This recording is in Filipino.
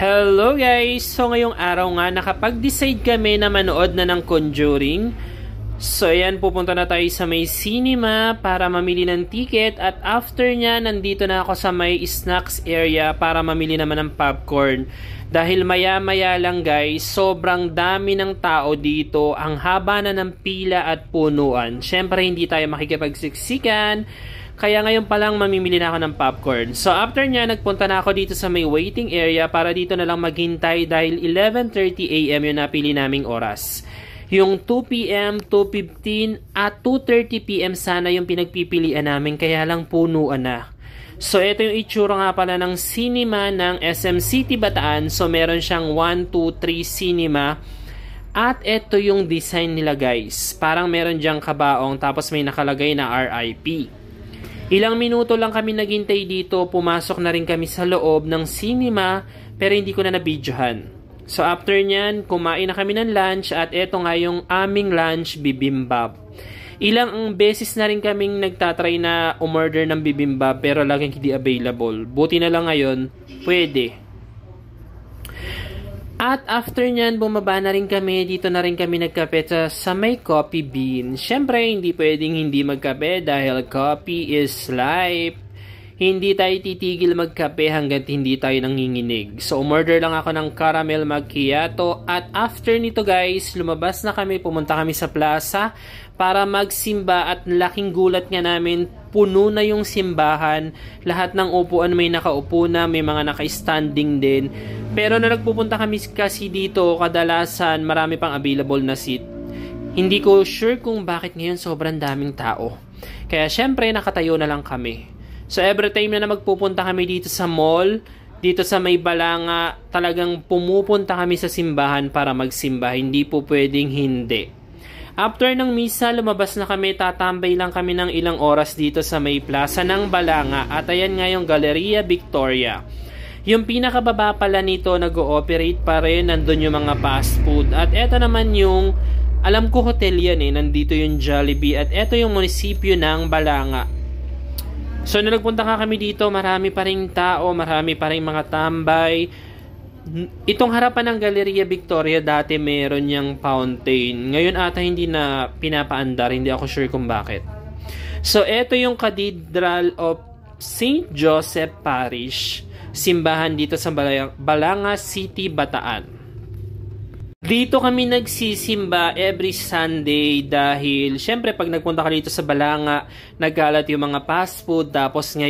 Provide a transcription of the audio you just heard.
Hello guys! So ngayong araw nga nakapag-decide kami na manood na ng Conjuring. So ayan, pupunta na tayo sa may cinema para mamili ng ticket at after nya nandito na ako sa may snacks area para mamili naman ng popcorn. Dahil maya-maya lang guys, sobrang dami ng tao dito, ang haba na ng pila at punuan. Syempre hindi tayo makikipagsiksikan. Kaya ngayon pa lang mamimili na ako ng popcorn. So after nya, nagpunta na ako dito sa may waiting area para dito na lang maghintay dahil 11:30 AM yung napili naming oras. Yung 2 PM, 2:15 at 2:30 PM sana yung pinagpipilian namin kaya lang punuan na. So ito yung itsura nga pala ng cinema ng SM City Bataan. So meron siyang 1, 2, 3 cinema. At ito yung design nila guys. Parang meron diyang kabaong tapos may nakalagay na RIP. Ilang minuto lang kami naghintay dito, pumasok na rin kami sa loob ng cinema pero hindi ko na nabidyohan. So after nyan, kumain na kami ng lunch at eto nga yung aming lunch, bibimbap. Ilang beses na rin kaming nagtatry na umorder ng bibimbap pero laging hindi available. Buti na lang ngayon, pwede. At after nyan, bumaba na rin kami. Dito na rin kami nagkape sa may coffee bean. Siyempre, hindi pwedeng hindi magkape dahil coffee is life. Hindi tayo titigil magkape hanggat hindi tayo nanginginig. So, umorder lang ako ng caramel macchiato. At after nito guys, lumabas na kami. Pumunta kami sa plaza para magsimba at laking gulat nga namin. Puno na yung simbahan. Lahat ng upuan may nakaupo na. May mga naka-standing din. Pero na nagpupunta kami kasi dito, kadalasan marami pang available na seat. Hindi ko sure kung bakit ngayon sobrang daming tao. Kaya syempre nakatayo na lang kami. So every time na magpupunta kami dito sa mall, dito sa may Balanga, talagang pumupunta kami sa simbahan para magsimba. Hindi po pwedeng hindi. After ng misa, lumabas na kami, tatambay lang kami ng ilang oras dito sa may plaza ng Balanga. At ayan nga yung Galleria Victoria. Yung pinakababa pala nito, nag-ooperate pa rin, nandun yung mga fast food. At eto naman yung, alam ko hotel yan nandito yung Jollibee. At eto yung munisipyo ng Balanga. So, nung nagpunta ka kami dito, marami pa rin tao, marami pa rin mga tambay. Itong harapan ng Galleria Victoria, dati meron yung fountain. Ngayon ata hindi na pinapaandar, hindi ako sure kung bakit. So, eto yung Cathedral of St. Joseph Parish. Simbahan dito sa Balanga City, Bataan. Dito kami nagsisimba every Sunday dahil syempre pag nagpunta ka dito sa Balanga, nagkalat yung mga fast food tapos ngayon